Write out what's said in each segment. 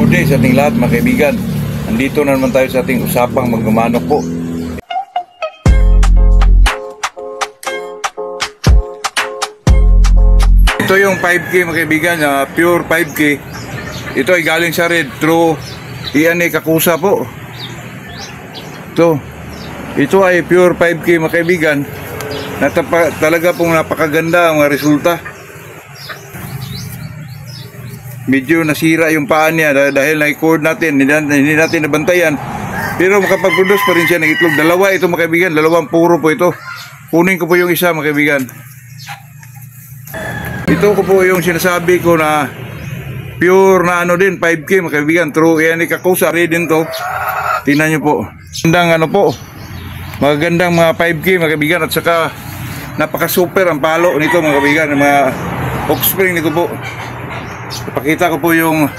Good day sa ating lahat mga kaibigan. Nandito na naman tayo sa ating usapang magmamanok po. Ito yung 5K mga kaibigan, pure 5K. Ito ay galing sa red through Ian Kakusa po. Ito ay pure 5K mga kaibigan. Talaga pong napakaganda ang mga resulta. Medyo nasira yung paa niya dahil na-cord natin, hindi natin nabantayan. Pero makapag-produce pa rin siya ng itlog. Dalawa ito mga kaibigan, dalawang puro po ito. Kunin ko po yung isa mga kaibigan. Ito ko po yung sinasabi ko na pure na ano din, 5K mga kaibigan. True, yan ikakusa rin din to. Tingnan nyo po. Magandang ano po, magagandang mga 5K mga kaibigan. At saka napaka-super ang palo nito mga kaibigan. Mga offspring nito po. Ipakita ko po yung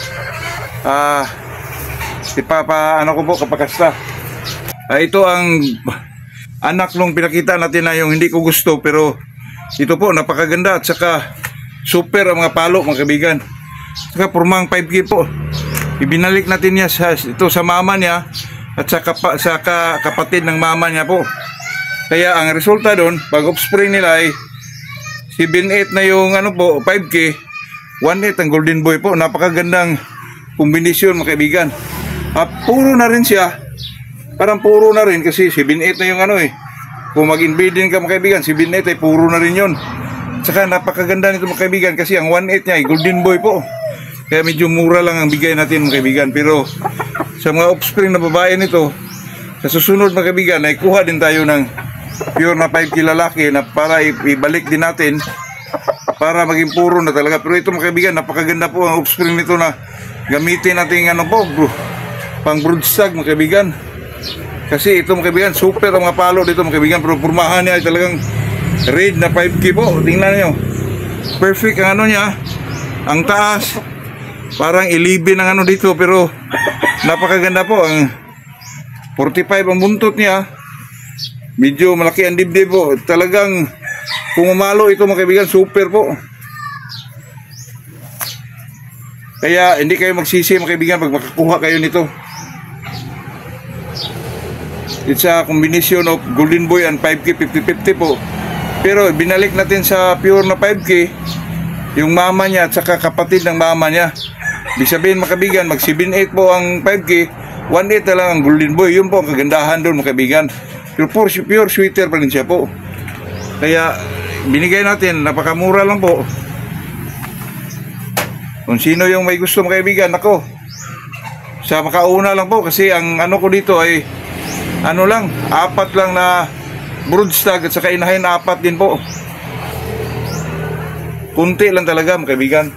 ano ko po kapakasta. Ito ang anak nung pinakita natin na yung hindi ko gusto, pero ito po napakaganda at saka super ang mga palo mga kaibigan. Saka purmang 5K po. Ibinalik natin niya ito sa mama niya at sa kapatid ng mama niya po. Kaya ang resulta doon, pag offspring nila ay 7-8 na yung ano po, 5K. 1-8 ang golden boy po. Napakagandang kombinasyon mga kaibigan. Puro na rin siya. Parang puro na rin kasi 7-8 na yung ano eh. Kung mag-inbreeding ka mga kaibigan, 7-8 ay puro na rin yun. Saka napakaganda nito mga kaibigan kasi ang 1-8 niya ay golden boy po. Kaya medyo mura lang ang bigay natin mga kaibigan. Pero sa mga offspring na babae nito, sa susunod mga kaibigan ay kuha din tayo ng pure na 5K lalaki na para ibalik din natin para maging puro na talaga. Pero ito mga kaibigan, napakaganda po ang offspring nito na gamitin natin ano po, pang broodstag mga kaibigan. Kasi ito mga kaibigan, super ang mga palo dito mga kaibigan. Pero purmahan niya ay talagang red na 5K po. Tingnan nyo, perfect ang ano niya. Ang taas parang 11 ang ano dito, pero napakaganda po. Ang 45 ang buntot niya. Medyo malaki ang dibdib po. Talagang kung umalo ito mga kaibigan, super po. Kaya hindi kayo magsisi mga kaibigan pag makakuha kayo nito. It's a combination of golden boy and 5K 50-50 po. Pero binalik natin sa pure na 5K yung mama niya at saka kapatid ng mama niya. Ibig sabihin mga kaibigan, mag 7-8 po ang 5K, 1-8 na lang ang golden boy. Yun po ang kagandahan doon mga kaibigan. Pero pure sweeter pa rin siya po. Kaya binigay natin, napakamura lang po. Kung sino yung may gusto mga kaibigan, ako sa makauna lang po kasi ang ano ko dito ay ano lang, 4 lang na broodstag at saka inahin 4 din po. Kunti lang talaga mga kaibigan.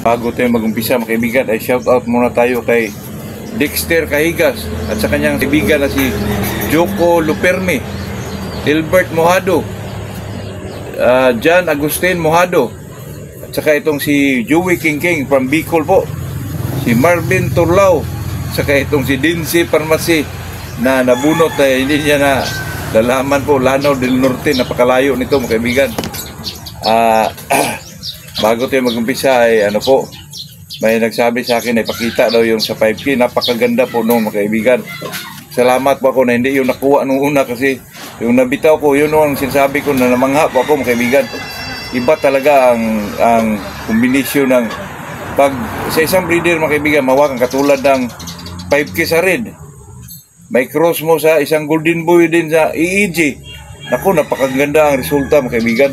Bago tayo mag-umpisa mga kaibigan ay shout out muna tayo kay Dexter Cahigas at sa kanyang kaibigan na si Joko Luperme, Hilbert Mojado, John Agustin Mojado, at saka itong si Joey King from Bicol po, si Marvin Turlao, saka itong si Dincy Pharmacy na nabunot ay hindi niya na lalaman po, Lanao del Norte. Napakalayo nito mga kaibigan. Bago tayo mag-umpisa ay ano po, may nagsabi sa akin ay pakita daw yung sa 5K. Napakaganda po nung mga kaibigan. Salamat po ako na hindi yung nakuha nung una kasi yung nabitaw ko, yun ang sinasabi ko na namangha po ako mga kaibigan. Iba talaga ang kombinasyon ng pag sa isang breeder mga kaibigan, mawak ang katulad ng 5K sa red. May cross mo sa isang golden boy din sa EEG. Naku, napakaganda ang resulta mga kaibigan.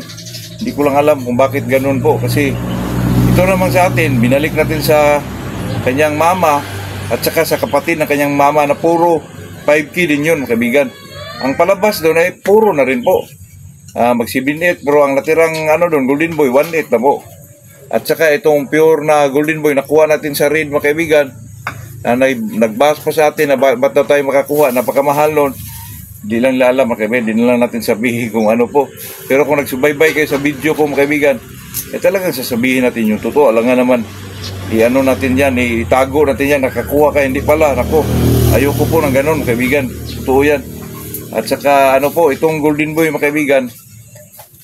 Hindi ko lang alam kung bakit ganun po kasi ito naman sa atin, binalik natin sa kanyang mama at saka sa kapatid ng kanyang mama na puro 5K din yun mga kaibigan. Ang palabas doon ay puro na rin po. Mag 7-8 pero ang natirang ano doon, golden boy 1-8 na po. At saka itong pure na golden boy nakuha natin sa red mga kaibigan. Nagbahas pa sa atin na ba't daw tayo makakuha, napakamahal nun. Di lang alam mga kaibigan, di na lang natin sabihin kung ano po. Pero kung nagsubaybay kayo sa video ko mga kaibigan, talagang sasabihin natin yung totoo. Alam nga naman, i-ano natin yan, itago natin yan, nakakuha ka, hindi pala. Nako, ayoko po ng ganun mga kaibigan, totoo yan. At saka ano po, itong golden boy mga kaibigan,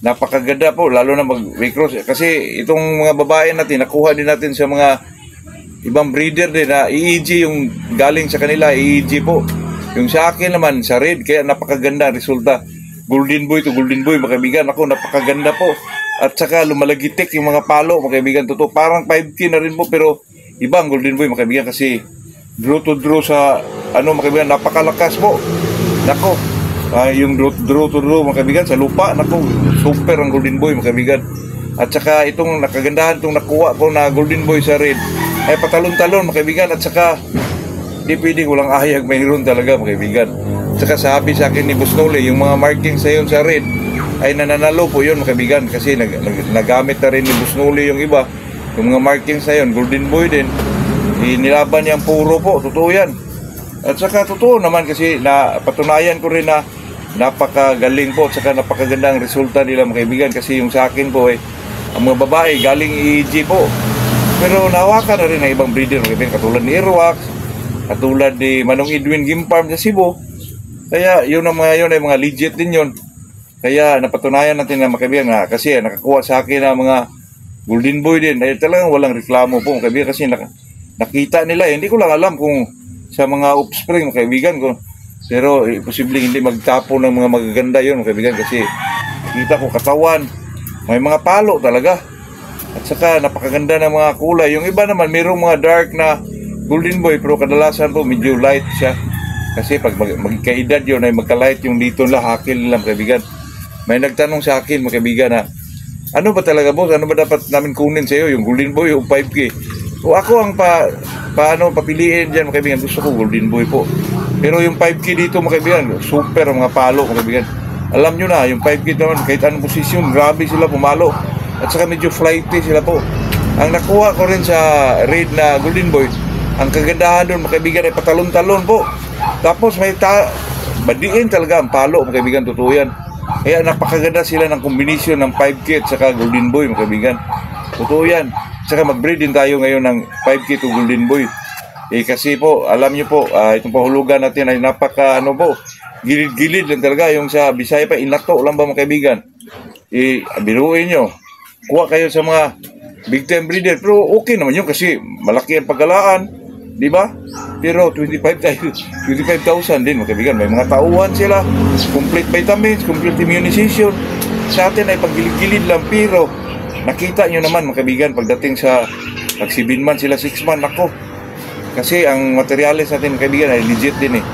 napakaganda po, lalo na mag-recross. Kasi itong mga babae natin, nakuha din natin sa mga ibang breeder din na EEG yung galing sa kanila, EEG po. Yung sa akin naman, sa red, kaya napakaganda ang resulta. Golden Boy to Golden Boy, mga kaibigan. Ako, napakaganda po. At saka lumalagitik yung mga palo, mga kaibigan. Totoo, parang 5K na rin po, pero ibang Golden Boy, mga kaibigan, kasi draw to draw sa, mga kaibigan, napakalakas po. Nako, yung draw to draw, mga kaibigan, sa lupa, nako, super ang Golden Boy, mga kaibigan. At saka itong nakagandahan, itong nakuha ko na Golden Boy sa red, ay patalon-talon, mga kaibigan. At saka, di pwede, walang ahayag, mayroon talaga, mga kaibigan. At saka sabi sa akin ni Busnole, yung mga markings sa yun sa red, ay nananalo po yun, mga kaibigan. Kasi nagamit na rin ni Busnole yung iba. Yung mga markings na yun, Golden Boy din, nilaban niyang puro po, totoo yan. At saka totoo naman kasi patunayan ko rin na napakagaling po at saka napakagandang resulta nila, mga kaibigan. Kasi yung sa akin po ang mga babae galing EEG po. Pero nahawakan na rin ng ibang breeder, mga kaibigan, katulad ni Airwax, katulad ni Manong Edwin Game Farm sa Cebu. Kaya yun ang mga yun ay mga legit din yun. Kaya napatunayan natin na, mga kaibigan, na kasi nakakuha sa akin na mga Golden Boy din. Ay talagang walang reklamo po, mga kaibigan, kasi nakita nila. Hindi ko lang alam kung sa mga offspring, mga kaibigan ko. Pero posibleng hindi magtapo ng mga magaganda yun, mga kaibigan, kasi kita ko katawan. May mga palo talaga. At saka napakaganda ng mga kulay. Yung iba naman, mayroong mga dark na Golden Boy, pero kadalasan po medyo light siya. Kasi pag magkaedad yun ay magka-light yung dito nila, hakil nila, mga kaibigan. May nagtanong sa akin, mga kaibigan, na ano ba talaga, boss? Ano ba dapat namin kunin sa iyo? Yung Golden Boy o 5K? O ako ang papiliin dyan, mga kaibigan. Gusto ko Golden Boy po. Pero yung 5K dito, mga kaibigan, super ang mga palo, mga kaibigan. Alam nyo na, yung 5K naman, kahit anong posisyon, grabe sila pumalo. At saka medyo flighty sila po. Ang nakuha ko rin sa raid na Golden Boy, ang kagandahan doon, mga kaibigan, ay patalon-talon po. Tapos may badiin talaga ang palo, mga kaibigan, totoo yan. Kaya napakaganda sila ng kombinasyon ng 5K at saka Golden Boy, mga kaibigan. Totoo yan. Saka mag-breed din tayo ngayon ng 5K to Golden Boy. Kasi po, alam nyo po, itong pahulugan natin ay gilid-gilid lang talaga. Yung sa Bisaya pa, inato lang ba, mga kaibigan? Biruin nyo. Kuha kayo sa mga big time breeder. Pero okay naman yun kasi malaki ang paggalaan. Di ba? Pero 25,000 din, mga kaibigan. May mga tauhan sila. Complete vitamins, complete immunization. Sa atin ay paggilid-gilid lang. Pero nakita nyo naman, mga kaibigan, pagdating sa pag 7 months sila, 6 months, ako. Kasi ang materialis natin, mga kaibigan, ay legit din eh.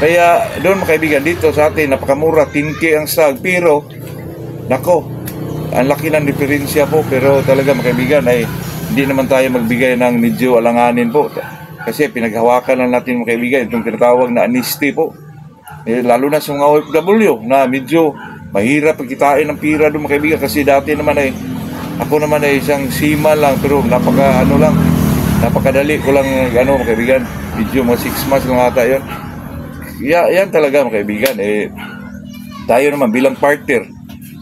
Kaya doon, mga kaibigan, dito sa atin, napakamura, 10K ang stag. Pero, nako, ang laki ng diferensya po. Pero talaga, mga kaibigan, ay hindi naman tayo magbigay ng medyo alanganin po. Kasi pinaghawakan lang natin, mga kaibigan, itong tinatawag na amnesty po. Lalo na sa mga OFW na medyo mahirap pagkitain ng pira doon, mga kaibigan. Kasi dati naman ako naman ay isang sima lang, pero napakadali ko lang, mga kaibigan. Medyo mga 6 months lang ata yun. Yan talaga, mga kaibigan. Tayo naman bilang partner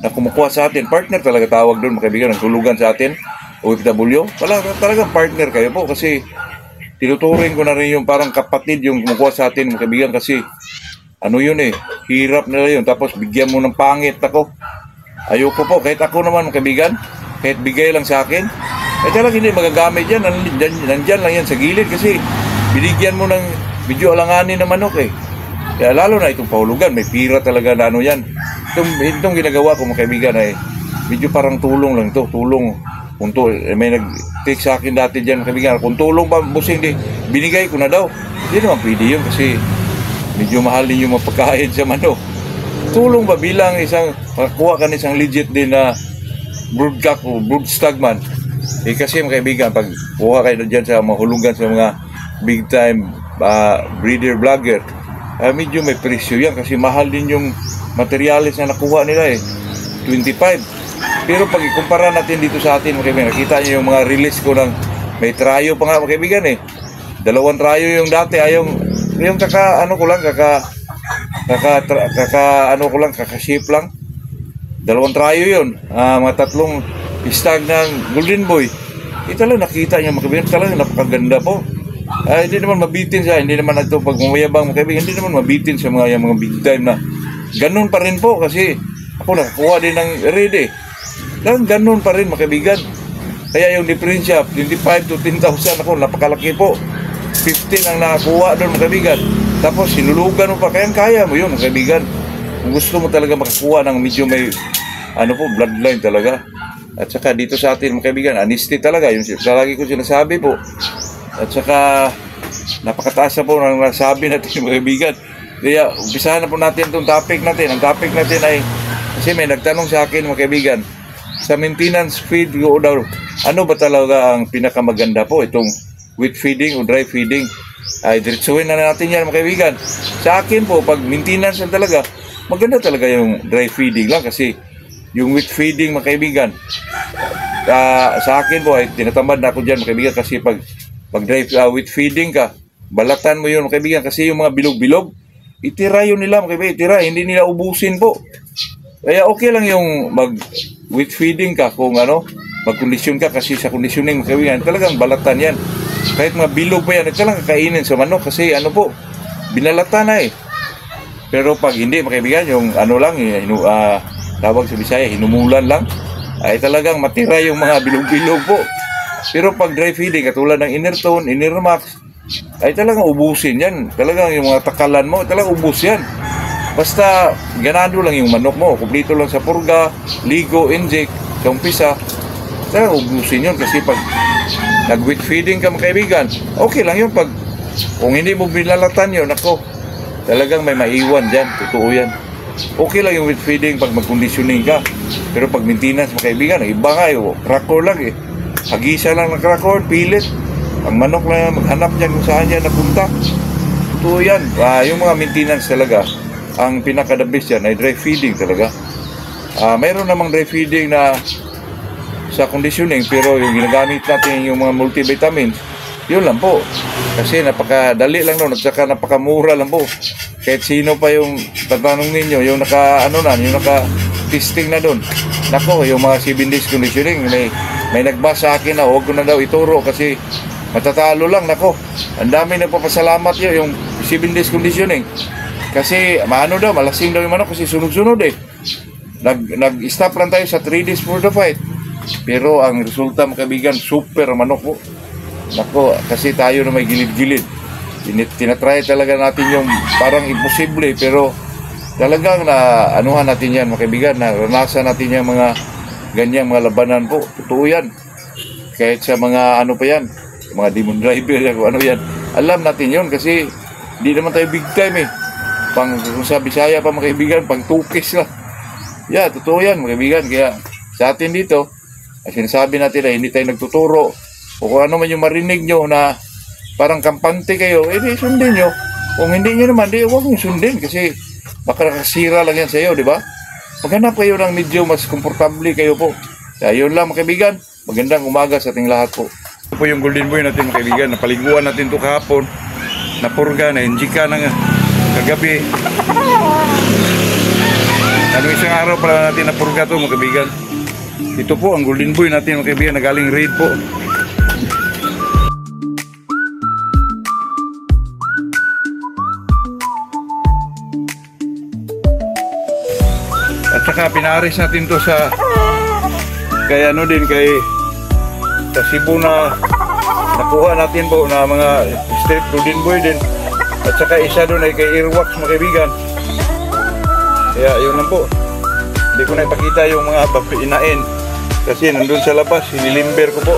na kumukuha sa atin, partner talaga tawag doon, mga kaibigan, ang tulugan sa atin, OFW. Talagang partner kayo po kasi tinuturing ko na rin yung parang kapatid yung kumukuha sa atin, mga kaibigan, kasi hirap nila yun. Tapos bigyan mo ng pangit ako. Ayoko po, kahit ako naman, mga kaibigan, kahit bigay lang sa akin, talagang hindi magagamit yan. Nandyan lang yan sa gilid kasi binigyan mo ng medyo alanganin na manok eh. Kaya lalo na itong pahulugan, may pira talaga na yan. Itong ginagawa ko, mga kaibigan, ay medyo parang tulong lang ito. Tulong. May nag-take sa akin dati dyan, mga kaibigan. Kung tulong pa, busing binigay ko na daw. Hindi naman pwede yun kasi medyo mahal din yung mapagkain sa manok. Tulong ba bilang makakuha ka isang legit din na broodcock o broodstag man. Kasi, mga kaibigan, pag kuha kayo dyan sa mahulugan sa mga big time breeder vlogger, medyo may presyo yan kasi mahal din yung materialis na nakuha nila 25. Pero pag ikumpara natin dito sa atin, mga kaibigan, nakita nyo yung mga release ko ng may trayo pa nga, mga kaibigan 2 trayo yung dati, yung kakaship lang. 2 trayo yun. Mga 3 stag ng Golden Boy. Talagang nakita nyo, mga kaibigan, talagang napakaganda po. Hindi naman mabitin hindi naman ito pagmamayabang, mga kaibigan, hindi naman mabitin sa mga big time na ganun pa rin po kasi ako nakakuha din ng red Ganun pa rin, mga kaibigan. Kaya yung diferensya, 25 to 10,000 ako, napakalaki po. 15 ang nakakuha doon mga kaibigan. Tapos sinulugan mo pa, kaya mo yun mga kaibigan. Kung gusto mo talaga makakuha ng medyo may bloodline talaga. At saka dito sa atin mga kaibigan, honesty talaga, yung lagi ko sinasabi po. At saka napakataas na po ng nasabi natin mga kaibigan. Kaya umpisahan na po natin itong topic natin. Ang topic natin ay, kasi may nagtanong sa akin mga kaibigan, sa maintenance feed ko daw, ano ba talaga ang pinakamaganda po, itong wet feeding o dry feeding? Ay diretsuhin na natin yan mga kaibigan. Sa akin po, pag maintenance lang talaga, maganda talaga yung dry feeding lang, kasi yung wet feeding mga kaibigan, sa akin po ay tinatamad na ako dyan mga kaibigan, kasi pag dry wet feeding ka, balatan mo yun mga kaibigan, kasi yung mga bilog-bilog, itira yun nila mga kaibigan, itira, hindi nila ubusin po. Kaya okay lang yung wet feeding ka kung magkondisyon ka, kasi sa conditioning mga kaibigan, talagang balatan yan. Kahit mga bilog pa yan, talagang kakainin sa manok, kasi binalatan na eh. Pero pag hindi mga kaibigan, yung tawag sa Bisaya, hinumulan lang, ay talagang matira yung mga bilog-bilog po. Pero pag dry feeding, katulad ng Inertone, Inermax, ay talagang ubusin yan. Talagang yung mga takalan mo, talagang ubus yan. Basta ganado lang yung manok mo, kumplito lang sa purga, ligo, inject, sa umpisa, talagang ubusin yun. Kasi pag nag-wet feeding ka mga kaibigan, okay lang yun. Kung hindi mo binalatan yun, talagang may maiwan dyan, totoo yan. Okay lang yung wet feeding pag mag-conditioning ka. Pero pag maintenance mga kaibigan, iba nga cracker lang eh. Hagisa lang ng cracker, pilit. Ang manok lang maghanap dyan kung saan yan napunta. Totoo yan. Yung mga maintenance talaga, ang pinaka-the best yan ay dry feeding talaga. Mayroon namang dry feeding na sa conditioning, pero yung ginagamit natin yung mga multivitamins, yun lang po. Kasi napakadali lang doon at saka napakamura lang po. Kahit sino pa yung tatanong ninyo, yung naka-testing na doon. Nako, yung mga 7 days conditioning, may nagbasa sa akin na huwag ko na daw ituro kasi matatalo lang. Nako, ang dami nagpapasalamat yung 7 days conditioning. Kasi malasing daw yung manok kasi sunod-sunod eh. Nag-stop lang tayo sa 3 days for the fight. Pero ang resulta mga kaibigan, super manok po. Nako, kasi tayo na may gilid-gilid. Tinatry talaga natin yung parang imposible, pero talagang anuhan natin yan mga kaibigan, naranasan natin yung mga ganyang mga labanan po. Totoo yan. Kahit sa mga pa yan, mga demon driver, yan, alam natin yun kasi hindi naman tayo big time eh. Kung sa Bisaya pa mga kaibigan, pang tukis lang. Yeah, totoo yan mga kaibigan. Kaya sa atin dito, sinasabi natin na hindi tayo nagtuturo. O kung ano man yung marinig nyo na parang kampante kayo, di sundin nyo. Kung hindi nyo naman, huwag nyo sundin kasi baka nakasira lang yan sa iyo, di ba? Maghanap kayo ng medyo mas komportable kayo po. Kaya yun lang mga kaibigan. Magandang umaga sa ating lahat po. Ito po yung golden boy natin mga kaibigan. Napaliguan natin ito kahapon. Napurga, na-injika na kagabi. Isang araw pala natin napurga ito mga kaibigan. Ito po ang golden boy natin mga kaibigan na galing raid po. At saka pinaris natin to sa kay sa Cebu na nakuha natin po na mga straight golden boy din. At saka isa doon ay kay Earwax mga kaibigan. Kaya yun lang po. Hindi ko na ipakita yung mga inain kasi nandun sa labas, hinilimber ko po.